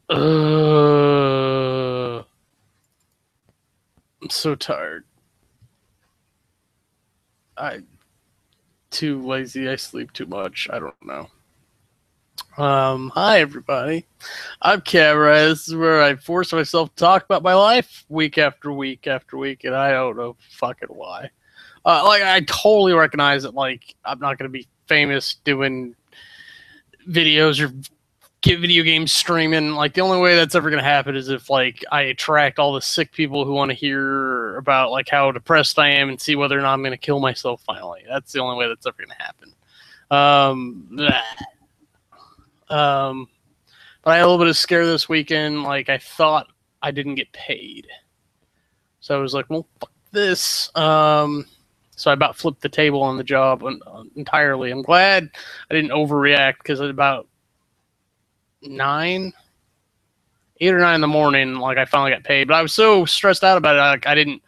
I'm so tired. I'm too lazy. I sleep too much. I don't know. Hi everybody. I'm Kamurai. This is where I force myself to talk about my life week after week after week, and I don't know fucking why. Like I totally recognize that. Like I'm not gonna be famous doing videos or get video games streaming. Like the only way that's ever gonna happen is if like I attract all the sick people who want to hear about like how depressed I am and see whether or not I'm gonna kill myself finally. That's the only way that's ever gonna happen. Um, um, but I had a little bit of scare this weekend. Like I thought I didn't get paid, so I was like, well, fuck this. So I about flipped the table on the job entirely. I'm glad I didn't overreact because at about 9, 8 or 9 in the morning, like I finally got paid. But I was so stressed out about it, like I didn't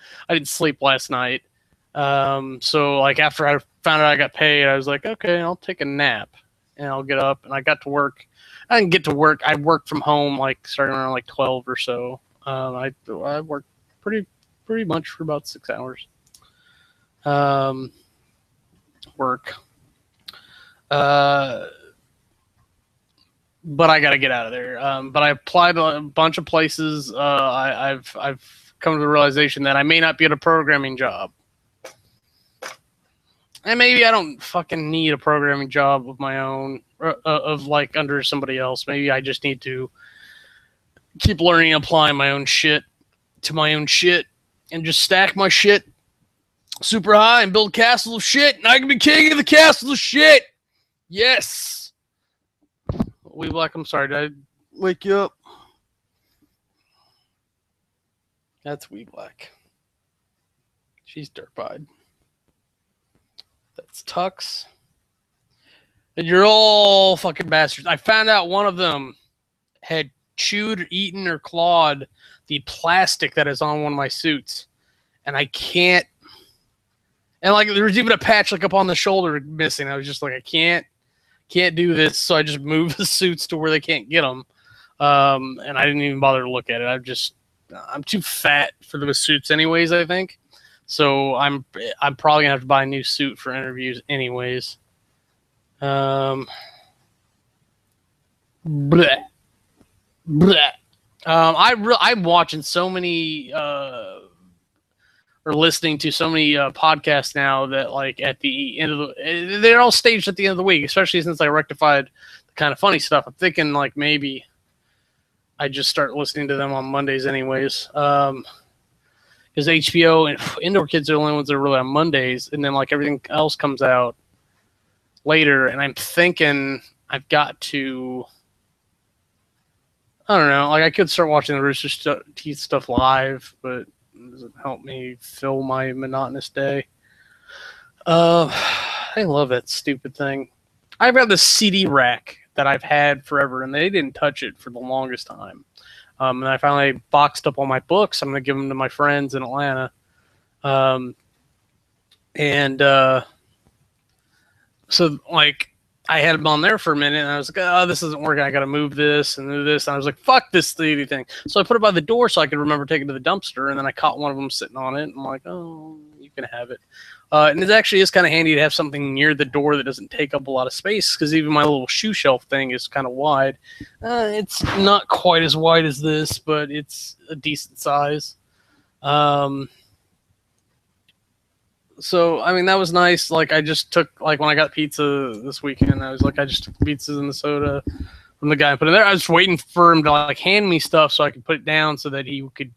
sleep last night. So like after I found out I got paid, I was like, okay, I'll take a nap and I'll get up. And I got to work. I didn't get to work. I worked from home like starting around like 12 or so. I worked pretty much for about 6 hours. Work. Uh, but I got to get out of there. But I applied to a bunch of places. I've come to the realization that I may not be at a programming job, and maybe I don't fucking need a programming job of my own, of like under somebody else. Maybe I just need to keep learning and applying my own shit to my own shit, and just stack my shit super high and build castles of shit, and I can be king of the castle of shit. Yes. We Black, I'm sorry, did I wake you up? That's Wee Black. She's dirt-eyed. That's Tux. And you're all fucking bastards. I found out one of them had chewed, eaten, or clawed the plastic that is on one of my suits. And I can't. And like there was even a patch like up on the shoulder missing. I was just like, I can't do this. So I just moved the suits to where they can't get them. And I didn't even bother to look at it. I'm too fat for the suits anyways, I think. So I'm probably gonna have to buy a new suit for interviews anyways. Bleh. Bleh. I'm watching so many or listening to so many podcasts now that like at the end of they're all staged at the end of the week, especially since I rectified the kind of funny stuff. I'm thinking like maybe I just start listening to them on Mondays anyways. Because HBO and Indoor Kids are the only ones that are really on Mondays, and then like everything else comes out later. And I'm thinking I've got to, I don't know, like I could start watching the Rooster Teeth stuff live, but it doesn't help me fill my monotonous day. I love that stupid thing. I've got the CD rack that I've had forever, and they didn't touch it for the longest time. And I finally boxed up all my books. I'm going to give them to my friends in Atlanta. So, like, I had them on there for a minute, and I was like, oh, this isn't working. I got to move this and do this. And I was like, fuck this TV thing. So I put it by the door so I could remember taking it to the dumpster, and then I caught one of them sitting on it. And I'm like, oh, you can have it. And it actually is kind of handy to have something near the door that doesn't take up a lot of space, because even my little shoe shelf thing is kind of wide. It's not quite as wide as this, but it's a decent size. So, I mean, that was nice. Like, I just took, like, when I got pizza this weekend, I was like, I just took the pizzas and the soda from the guy and put it there. I was waiting for him to, like, hand me stuff so I could put it down so that he could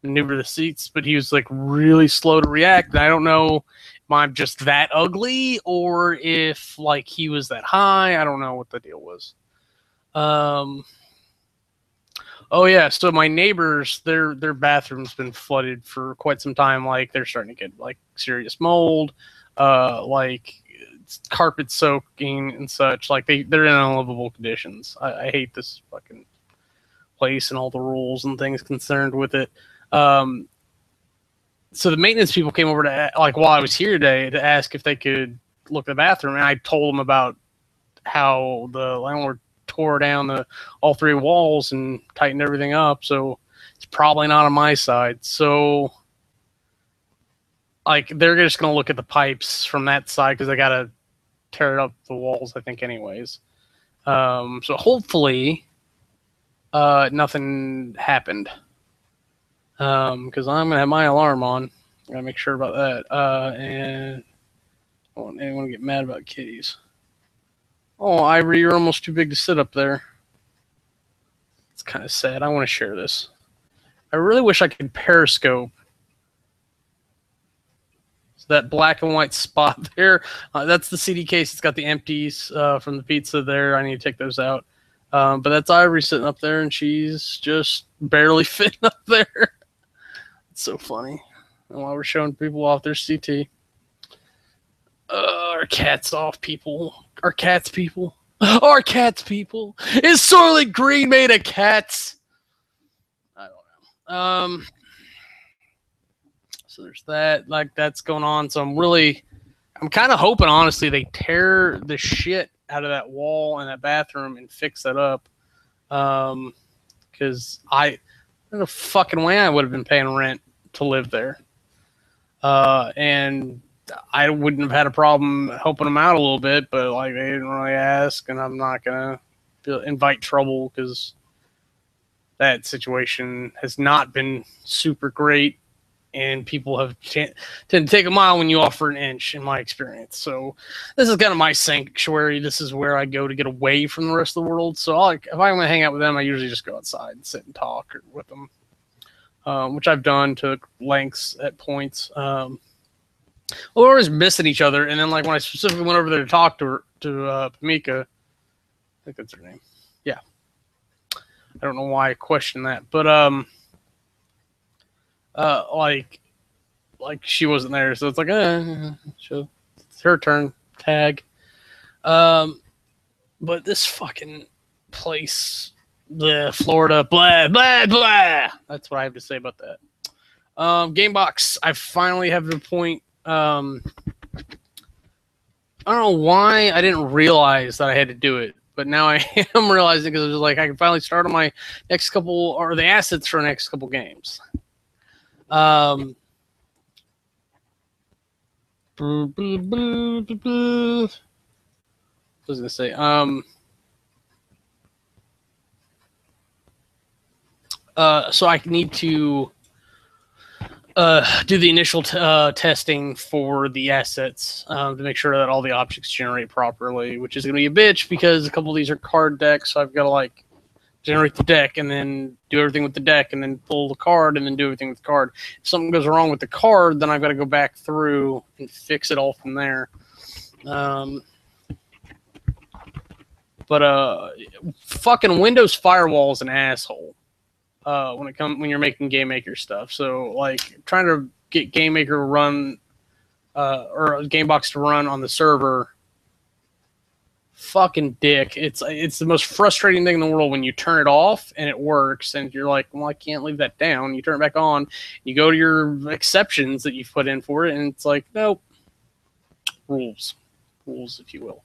maneuver the seats, but he was, like, really slow to react. And I don't know if I'm just that ugly or if, like, he was that high. I don't know what the deal was. Oh yeah, so my neighbors, their bathroom's been flooded for quite some time. Like they're starting to get like serious mold, like carpet soaking and such. Like they're in unlivable conditions. I hate this fucking place and all the rules and things concerned with it. So the maintenance people came over to like while I was here today to ask if they could look at the bathroom, and I told them about how the landlord tore down all 3 walls and tightened everything up. So it's probably not on my side. So like they're just gonna look at the pipes from that side because they gotta tear up the walls, I think, anyways. So hopefully nothing happened. Because I'm gonna have my alarm on. I gotta make sure about that. And I don't want anyone to get mad about kitties. Oh, Ivory, you're almost too big to sit up there. It's kind of sad. I want to share this. I really wish I could periscope. So that black and white spot there, that's the CD case. It's got the empties from the pizza there. I need to take those out. But that's Ivory sitting up there, and she's just barely fitting up there. It's so funny. And while we're showing people off their CT. Our cat's off, people. Our cat's people. Our cat's people. Is Soylent Green made of cats? I don't know. So there's that. Like, that's going on. So I'm kind of hoping, honestly, they tear the shit out of that wall in that bathroom and fix that up. Because there's no fucking way I would have been paying rent to live there. And I wouldn't have had a problem helping them out a little bit, but like they didn't really ask, and I'm not gonna invite trouble because that situation has not been super great, and people have tend to take a mile when you offer an inch, in my experience. So this is kind of my sanctuary. This is where I go to get away from the rest of the world. So if I'm gonna hang out with them, I usually just go outside and sit and talk with them, which I've done to lengths at points. Well, we're always missing each other, and then like when I specifically went over there to talk to Pamika, I think that's her name. Yeah, I don't know why I questioned that, but like she wasn't there, so it's like it's her turn. Tag. But this fucking place, the Florida, blah blah blah. That's what I have to say about that. Gamebox, I finally have the point. I don't know why I didn't realize that I had to do it, but now I am realizing because it was like I can finally start on my next couple or the assets for the next couple games. I was gonna say so I need to do the initial testing for the assets to make sure that all the objects generate properly, which is going to be a bitch because a couple of these are card decks, so I've got to like generate the deck and then do everything with the deck and then pull the card and then do everything with the card. If something goes wrong with the card, then I've got to go back through and fix it all from there. But fucking Windows Firewall is an asshole. When you're making Game Maker stuff. So like trying to get Game Maker to run or Gamebox to run on the server, fucking dick. It's the most frustrating thing in the world when you turn it off and it works and you're like, well, I can't leave that down. You turn it back on, you go to your exceptions that you've put in for it, and it's like, nope. Rules, if you will.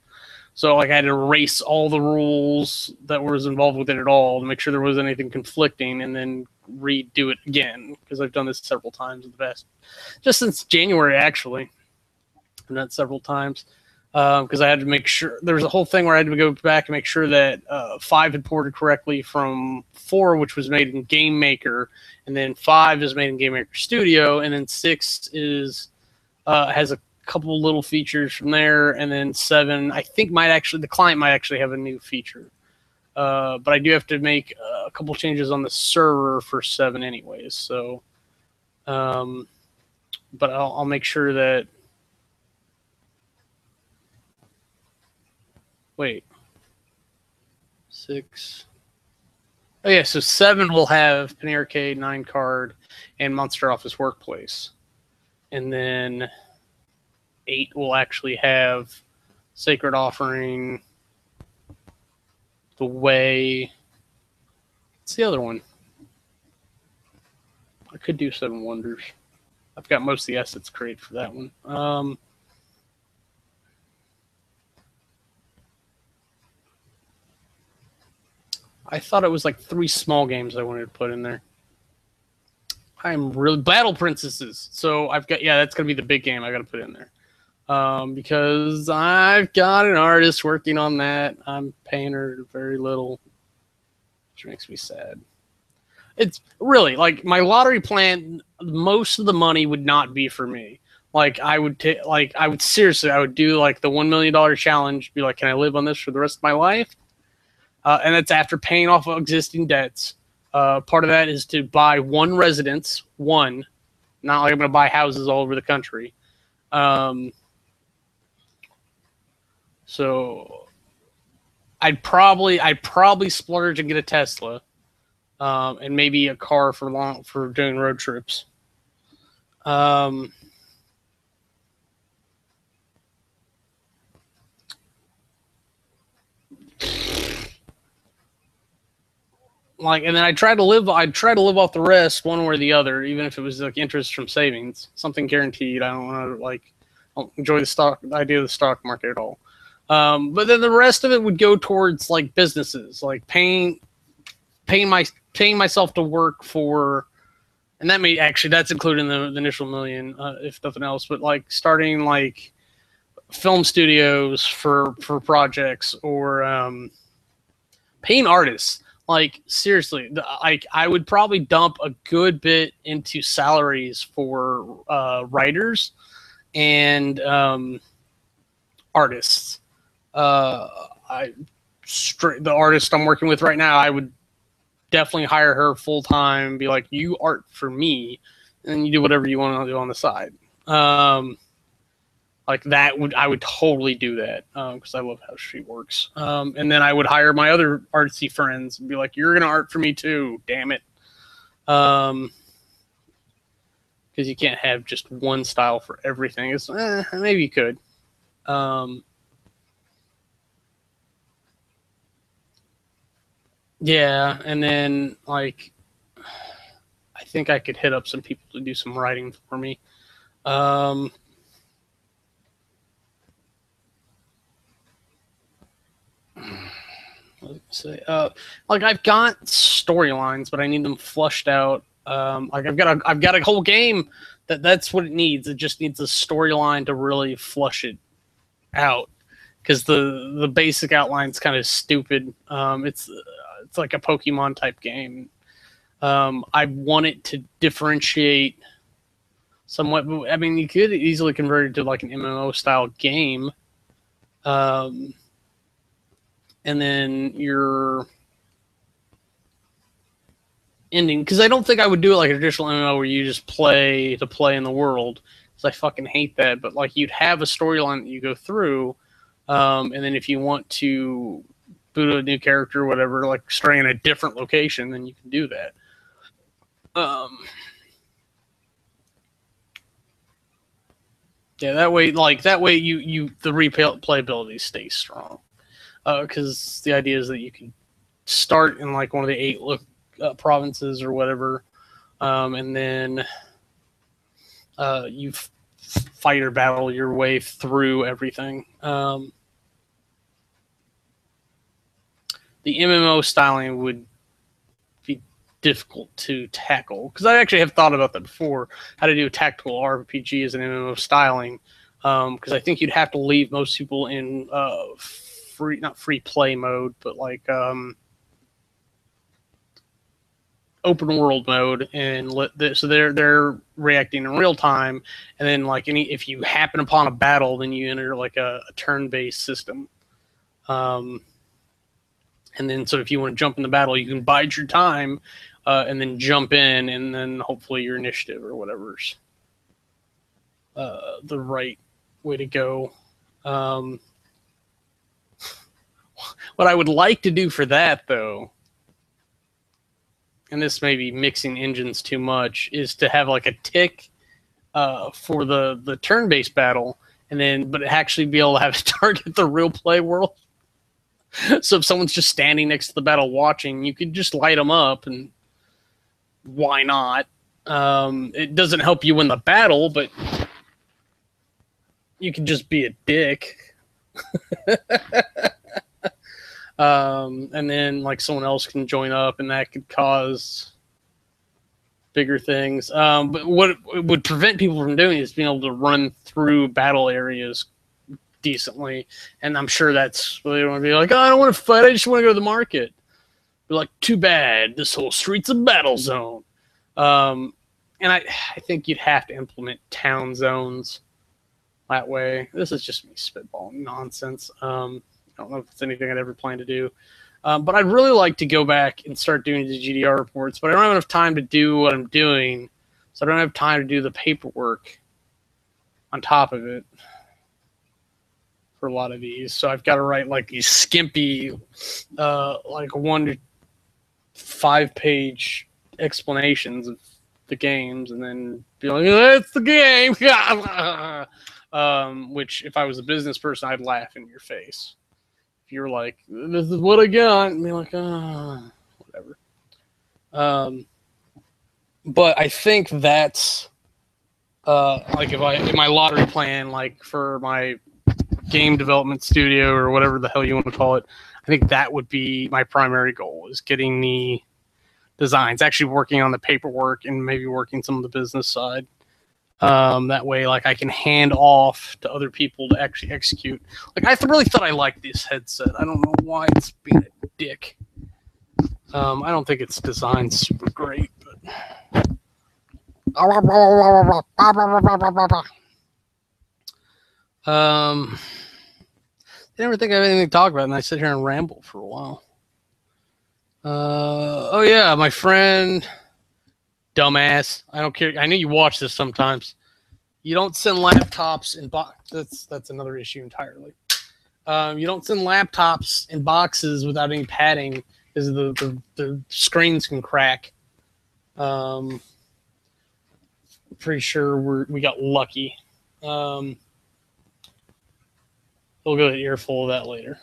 So like I had to erase all the rules that was involved with it at all to make sure there wasn't anything conflicting and then redo it again because I've done this several times in the past. Just since January, actually. I've done it several times because I had to make sure. There was a whole thing where I had to go back and make sure that 5 had ported correctly from 4, which was made in Game Maker, and then 5 is made in Game Maker Studio, and then 6 is has a couple little features from there, and then 7 I think the client might actually have a new feature, but I do have to make a couple changes on the server for 7 anyways, so but I'll make sure that wait 6 oh yeah, so 7 will have Penny Arcade, 9 card, and Monster Office Workplace, and then 8 will actually have Sacred Offering, The Way. What's the other one? I could do 7 Wonders. I've got most of the assets created for that one. I thought it was like 3 small games I wanted to put in there. I'm really Battle Princesses. So I've got that's gonna be the big game I gotta put in there. Because I've got an artist working on that. I'm paying her very little, which makes me sad. It's really like my lottery plan. Most of the money would not be for me. Like I would do like the $1 million challenge. Be like, can I live on this for the rest of my life? And that's after paying off existing debts. Part of that is to buy one residence, not like I'm going to buy houses all over the country. So I'd probably splurge and get a Tesla, and maybe a car for doing road trips. And then I'd try to live off the rest one way or the other, even if it was like interest from savings, something guaranteed. I don't want to I don't enjoy the idea of the stock market at all. But then the rest of it would go towards like businesses, like paying myself to work for, and that's including the initial $1 million, if nothing else, but like starting like film studios for projects, or paying artists. Like seriously, I would probably dump a good bit into salaries for writers and artists. The artist I'm working with right now, I would definitely hire her full time. Be like, you art for me, and then you do whatever you want to do on the side. Like that I would totally do that, because I love how she works. And then I would hire my other artsy friends and be like, you're gonna art for me too, damn it. Because you can't have just one style for everything. It's maybe you could. Yeah, and then like I think I could hit up some people to do some writing for me. Like I've got storylines, but I need them flushed out. Like I've got a whole game that's what it needs. It just needs a storyline to really flush it out, because the basic outline's kind of stupid. It's like a Pokemon type game. I want it to differentiate somewhat. I mean, you could easily convert it to like an MMO style game. And then your ending, because I don't think I would do it like a traditional MMO where you just play to play in the world, because I fucking hate that. But like you'd have a storyline that you go through, and then if you want to boot a new character or whatever, like stray in a different location, then you can do that. Yeah, that way you the replayability stays strong. Because the idea is that you can start in like one of the 8 provinces or whatever, and then you fight or battle your way through everything. The MMO styling would be difficult to tackle, because I actually have thought about that before, how to do a tactical RPG as an MMO styling, because I think you'd have to leave most people in not free play mode, but like open world mode, and so they're reacting in real time, and then like if you happen upon a battle, then you enter like a turn-based system, and then so if you want to jump in the battle, you can bide your time, and then jump in, and then hopefully your initiative or whatever's the right way to go. What I would like to do for that, though, and this may be mixing engines too much, is to have like a tick for the turn-based battle, but actually be able to have it target the real play world. So if someone's just standing next to the battle watching, you could just light them up, and why not? It doesn't help you win the battle, but you can just be a dick. And then like someone else can join up, and that could cause bigger things. But what would prevent people from doing is being able to run through battle areas decently. And I'm sure that's what they want to be like, oh, I don't want to fight, I just want to go to the market. Be like, too bad, this whole street's a battle zone. And I think you'd have to implement town zones that way. This is just me spitballing nonsense. I don't know if it's anything I'd ever plan to do. But I'd really like to go back and start doing the GDR reports, but I don't have enough time to do what I'm doing, so I don't have time to do the paperwork on top of it for a lot of these. So I've got to write like these skimpy, like 1 to 5 page explanations of the games, and then be like, that's the game. Which, if I was a business person, I'd laugh in your face. If you're like, this is what I got, and be like, whatever. But I think that's like, if I in my lottery plan, like for my game development studio or whatever the hell you want to call it, I think that would be my primary goal, is getting the designs, actually working on the paperwork and maybe working some of the business side. That way, like, I can hand off to other people to actually execute. Like, I really thought I liked this headset. I don't know why it's being a dick. I don't think it's designed super great, but I never think I have anything to talk about, and I sit here and ramble for a while. Oh yeah, my friend, dumbass. I don't care. I know you watch this sometimes. You don't send laptops in boxes. That's another issue entirely. You don't send laptops in boxes without any padding, because the screens can crack. Pretty sure we got lucky. We'll go to an earful of that later.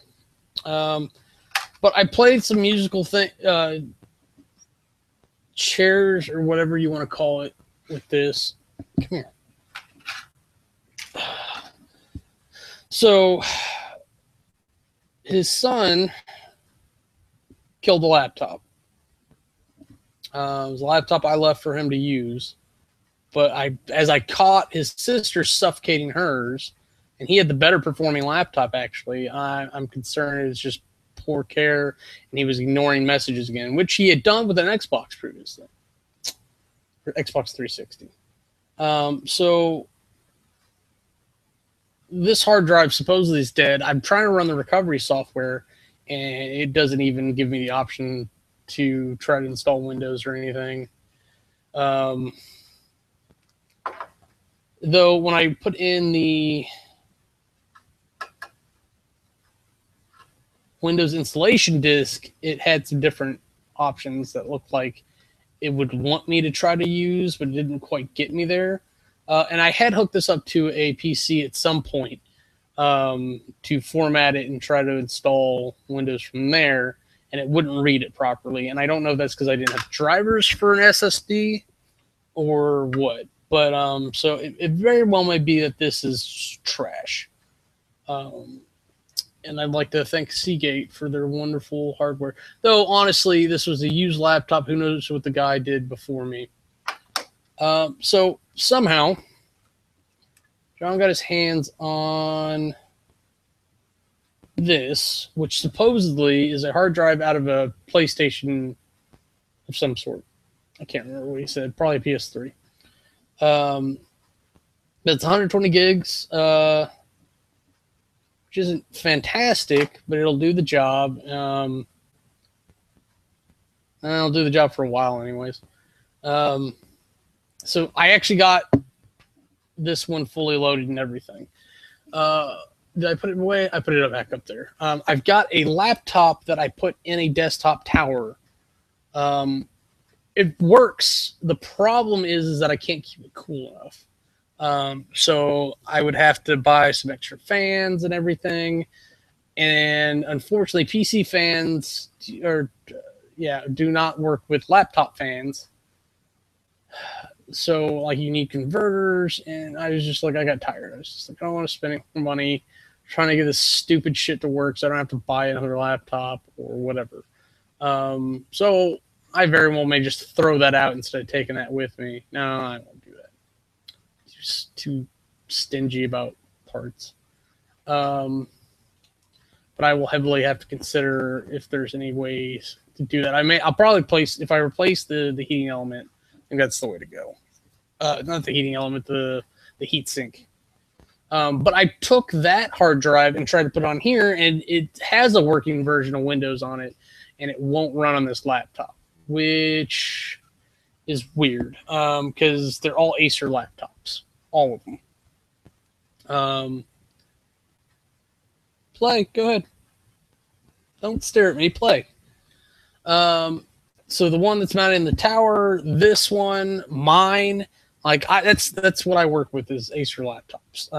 But I played some musical chairs, or whatever you want to call it, with this. Come here. So his son killed the laptop. It was a laptop I left for him to use. But as I caught his sister suffocating hers, and he had the better performing laptop, actually, I'm concerned it was just poor care, and he was ignoring messages again, which he had done with an Xbox previously, or Xbox 360. So this hard drive supposedly is dead. I'm trying to run the recovery software, and it doesn't even give me the option to try to install Windows or anything. Though when I put in the Windows installation disk, it had some different options that looked like it would want me to try to use, but it didn't quite get me there. And I had hooked this up to a PC at some point to format it and try to install Windows from there, and it wouldn't read it properly. And I don't know if that's because I didn't have drivers for an SSD or what. But so it very well may be that this is trash. And I'd like to thank Seagate for their wonderful hardware. Though, honestly, this was a used laptop. Who knows what the guy did before me. So, somehow, John got his hands on this, which supposedly is a hard drive out of a PlayStation of some sort. I can't remember what he said. Probably a PS3. It's 120 gigs. Which isn't fantastic, but it'll do the job. And it'll do the job for a while anyways. So I actually got this one fully loaded and everything. Did I put it away? I put it back up there. I've got a laptop that I put in a desktop tower. It works. The problem is that I can't keep it cool enough. So I would have to buy some extra fans and everything. And unfortunately, PC fans do not work with laptop fans. So, like, you need converters. And I was just like, I got tired. I was just like, I don't want to spend any more money trying to get this stupid shit to work so I don't have to buy another laptop or whatever. So I very well may just throw that out instead of taking that with me. No, I won't do that. It's just too stingy about parts. But I will heavily have to consider if there's any ways to do that. I'll probably if I replace the heating element, I think that's the way to go. Not the heating element, the heat sink. But I took that hard drive and tried to put it on here, and it has a working version of Windows on it, and it won't run on this laptop, which is weird because they're all Acer laptops, all of them. Play, go ahead. Don't stare at me. Play. So the one that's mounted in the tower, this one, mine. Like that's what I work with is Acer laptops.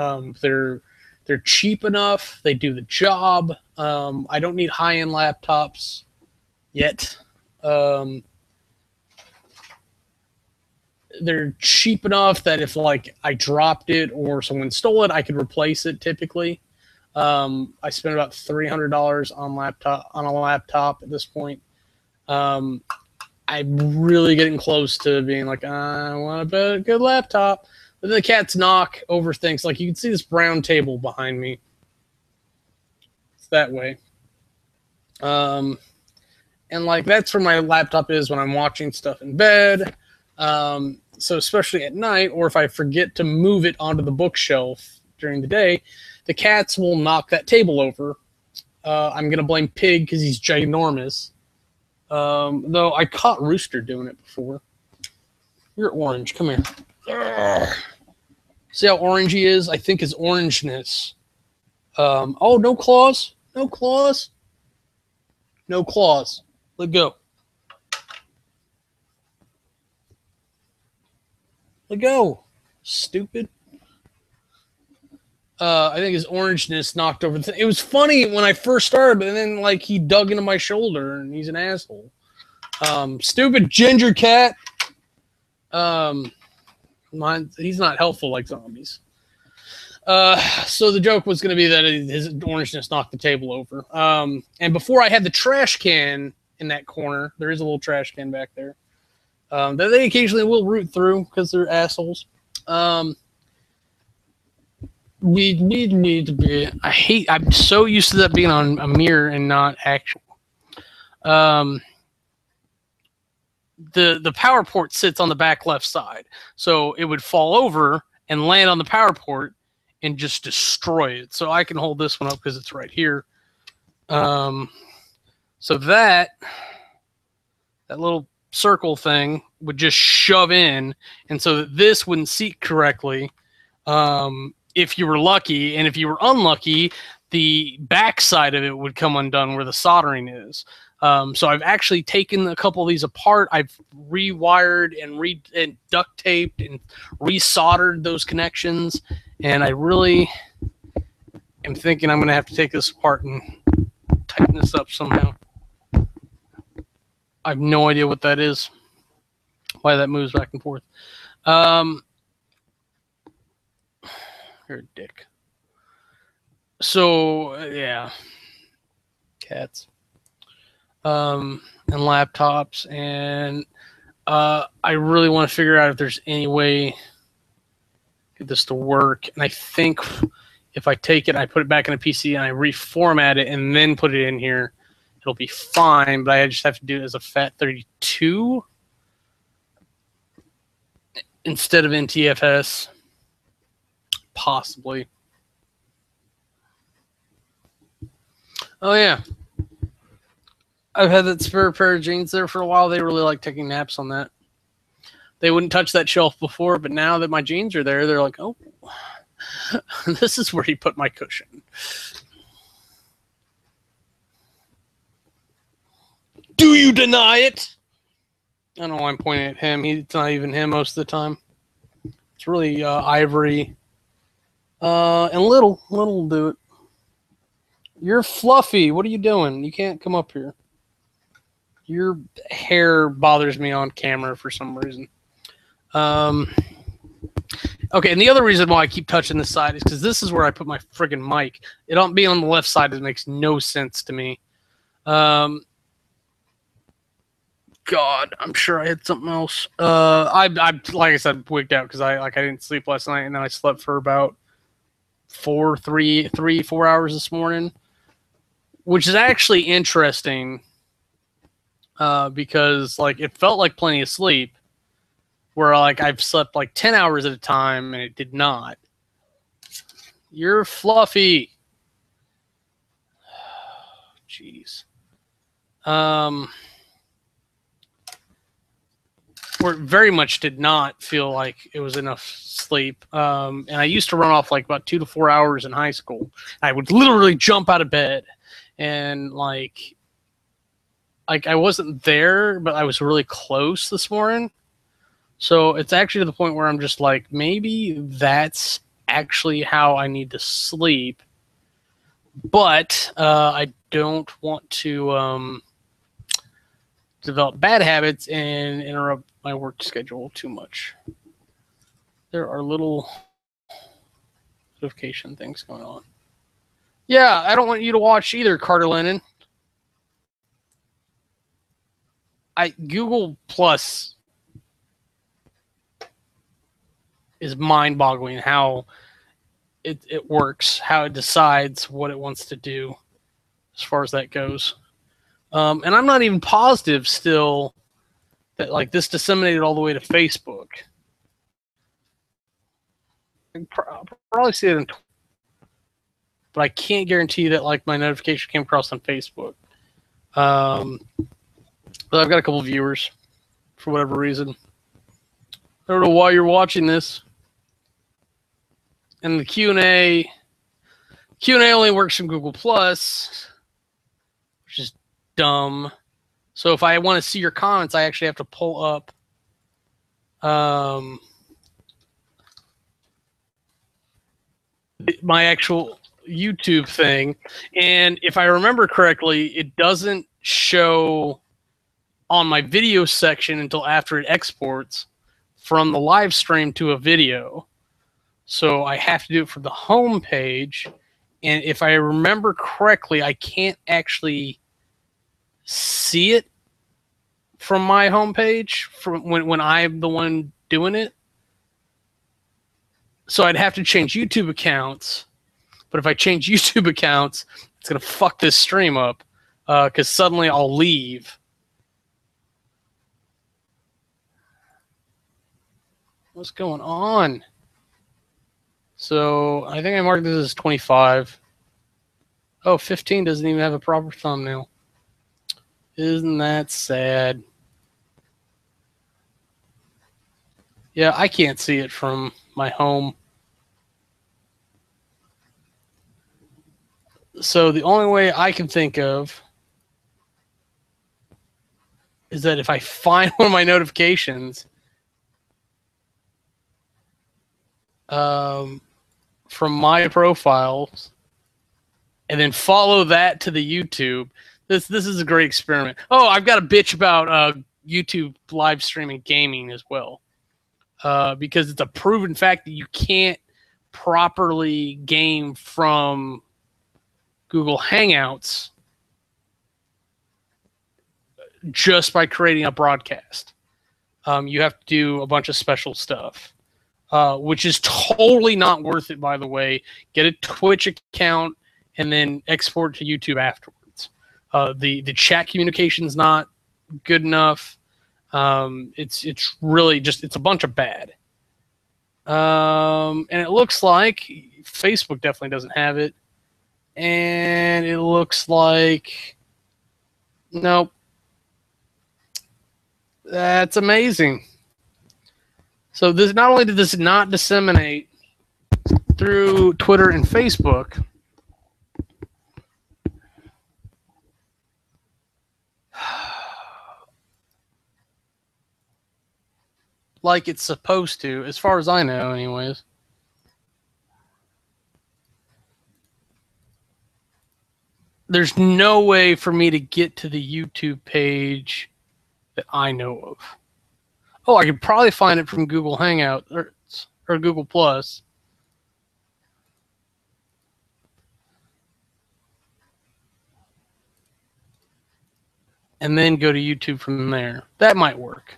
They're cheap enough. They do the job. I don't need high-end laptops yet. They're cheap enough that if like I dropped it or someone stole it, I could replace it typically. I spent about $300 on a laptop at this point. I'm really getting close to being like, I want a good laptop. But then the cats knock over things. Like you can see this brown table behind me. It's that way. And like that's where my laptop is when I'm watching stuff in bed. So especially at night, or if I forget to move it onto the bookshelf during the day, the cats will knock that table over. I'm going to blame Pig because he's ginormous. Though I caught Rooster doing it before. You're orange. Come here. Ugh. See how orange he is? I think his orangeness. Oh, no claws. No claws. No claws. Let go. Let go. Stupid. I think his orangeness knocked over. It was funny when I first started, but then like he dug into my shoulder, and he's an asshole. Stupid ginger cat. He's not helpful like zombies. So the joke was going to be that his orangeness knocked the table over. And before I had the trash can in that corner, there is a little trash can back there that they occasionally will root through because they're assholes. We need to be. I'm so used to that being on a mirror and not actual. The power port sits on the back left side, so it would fall over and land on the power port and just destroy it. So I can hold this one up because it's right here. So that little circle thing would just shove in, and so that this wouldn't seat correctly. If you were lucky, and if you were unlucky, the back side of it would come undone where the soldering is. So I've actually taken a couple of these apart. I've rewired and duct taped and resoldered those connections, and I really am thinking I'm going to have to take this apart and tighten this up somehow. I have no idea what that is, why that moves back and forth. You're a dick. So, yeah. Cats. And laptops. And I really want to figure out if there's any way to get this to work. And I think if I take it, I put it back in a PC, and I reformat it, and then put it in here, it'll be fine. But I just have to do it as a FAT32 instead of NTFS. Possibly. Oh, yeah. I've had that spare pair of jeans there for a while. They really like taking naps on that. They wouldn't touch that shelf before, but now that my jeans are there, they're like, oh, this is where he put my cushion. Do you deny it? I don't know why I'm pointing at him. It's not even him most of the time. It's really Ivory. And little will do it. You're fluffy. What are you doing? You can't come up here. Your hair bothers me on camera for some reason. Okay, and the other reason why I keep touching this side is because this is where I put my friggin' mic. It don't be on the left side. It makes no sense to me. God, I'm sure I had something else. I like I said, wigged out because I didn't sleep last night, and then I slept for about 4 hours this morning, which is actually interesting because like it felt like plenty of sleep, where like I've slept like 10 hours at a time, and it did not. You're fluffy. Jeez. Where it very much did not feel like it was enough sleep. And I used to run off like about 2 to 4 hours in high school. I would literally jump out of bed and like I wasn't there, but I was really close this morning. So it's actually to the point where I'm just like, maybe that's actually how I need to sleep. But I don't want to develop bad habits and interrupt my work schedule too much. There are little notification things going on. Yeah, I don't want you to watch either, Carter Lennon. Google Plus is mind-boggling how it works, how it decides what it wants to do as far as that goes. And I'm not even positive still that like this disseminated all the way to Facebook. I'll probably see it in Twitter, but I can't guarantee that like my notification came across on Facebook. But I've got a couple of viewers for whatever reason. I don't know why you're watching this. And the Q&A only works in Google Plus, which is dumb. So if I want to see your comments, I actually have to pull up my actual YouTube thing. And if I remember correctly, it doesn't show on my video section until after it exports from the live stream to a video. So I have to do it for the home page. And if I remember correctly, I can't actually see it from my homepage from when I'm the one doing it. So I'd have to change YouTube accounts. But if I change YouTube accounts, it's going to fuck this stream up because suddenly I'll leave. What's going on? So I think I marked this as 25. Oh, 15 doesn't even have a proper thumbnail. Isn't that sad? Yeah, I can't see it from my home. So the only way I can think of is that if I find one of my notifications from my profiles and then follow that to the YouTube. This is a great experiment. Oh, I've got a bitch about YouTube live streaming gaming as well. Because it's a proven fact that you can't properly game from Google Hangouts just by creating a broadcast. You have to do a bunch of special stuff, which is totally not worth it, by the way. Get a Twitch account and then export to YouTube afterwards. The chat communication is not good enough. It's really just, it's a bunch of bad. And it looks like Facebook definitely doesn't have it. And it looks like, nope. That's amazing. So this, not only did this not disseminate through Twitter and Facebook, like it's supposed to, as far as I know anyways. There's no way for me to get to the YouTube page that I know of. Oh, I could probably find it from Google Hangouts, or Google Plus. And then go to YouTube from there. That might work.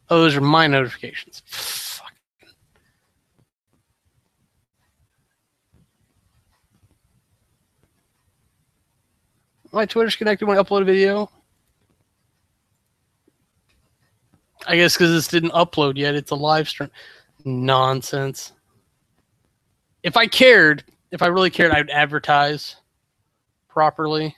Oh, those are my notifications. Fuck. My Twitter's connected when I upload a video. I guess because this didn't upload yet. It's a live stream. Nonsense. If I really cared, I'd advertise properly.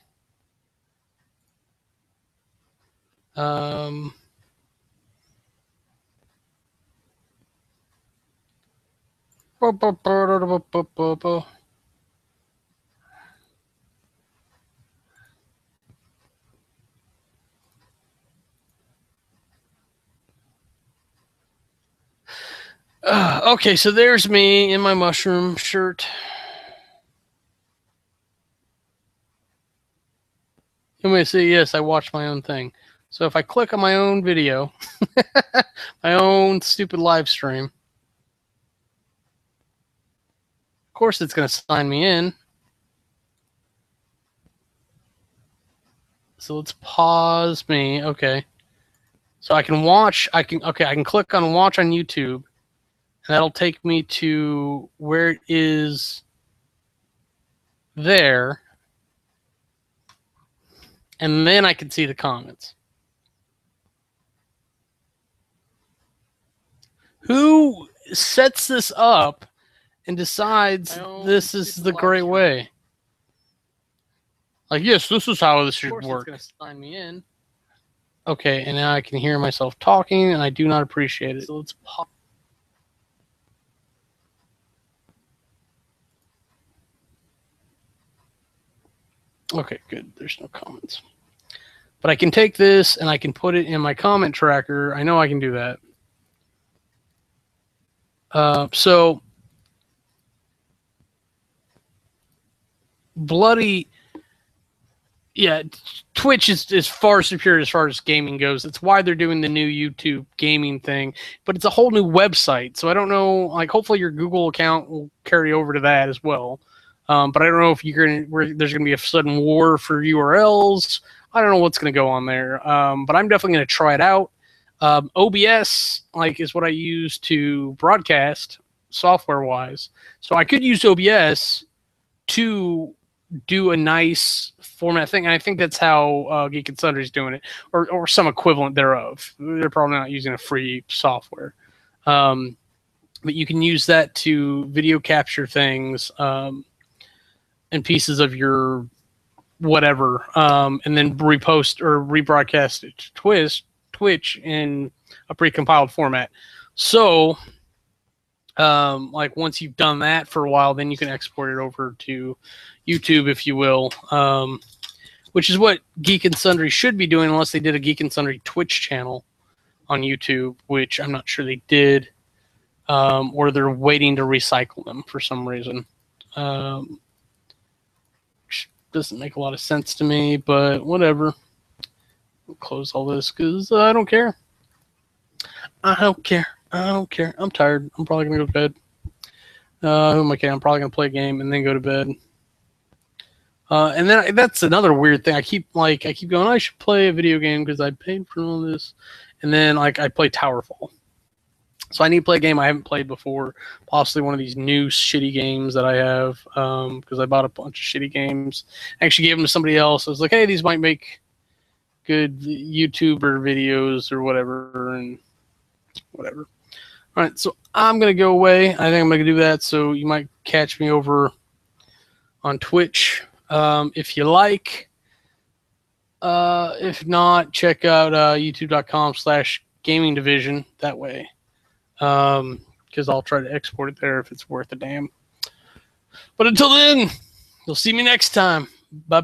Okay, so there's me in my mushroom shirt. You may see, yes, I watch my own thing. So if I click on my own video, my own stupid live stream, of course it's going to sign me in. So let's pause me. Okay. So I can watch, I can click on watch on YouTube, and that'll take me to where it is there. And then I can see the comments. Who sets this up and decides this is the great way? Like, yes, this is how this should work. It's going to sign me in. Okay, and now I can hear myself talking, and I do not appreciate it. So let's pause. Okay, good. There's no comments. But I can take this, and I can put it in my comment tracker. I know I can do that. So, yeah, Twitch is far superior as far as gaming goes. It's why they're doing the new YouTube gaming thing, but it's a whole new website. So I don't know, like, hopefully your Google account will carry over to that as well. But I don't know if there's going to be a sudden war for URLs. I don't know what's going to go on there. But I'm definitely going to try it out. OBS, like, is what I use to broadcast software-wise. So I could use OBS to do a nice format thing. And I think that's how Geek and Sundry is doing it, or some equivalent thereof. They're probably not using a free software. But you can use that to video capture things and pieces of your whatever, and then repost or rebroadcast it to Twitch in a pre-compiled format. So, like, once you've done that for a while, then you can export it over to YouTube, if you will, which is what Geek and Sundry should be doing, unless they did a Geek and Sundry Twitch channel on YouTube, which I'm not sure they did, or they're waiting to recycle them for some reason. Which doesn't make a lot of sense to me, but whatever. I'll close all this because I don't care. I don't care. I'm tired. I'm probably going to go to bed. Who am I kidding? I'm probably going to play a game and then go to bed. And then that's another weird thing. I keep going, I should play a video game because I paid for all this. And then, like, I play Towerfall. So I need to play a game I haven't played before. Possibly one of these new shitty games that I have, because I bought a bunch of shitty games. I actually gave them to somebody else. I was like, hey, these might make good YouTuber videos or whatever, and whatever. All right, so I'm going to go away. I think I'm going to do that, so you might catch me over on Twitch if you like. If not, check out youtube.com/gaming division that way, because I'll try to export it there if it's worth a damn. But until then, you'll see me next time. Bye.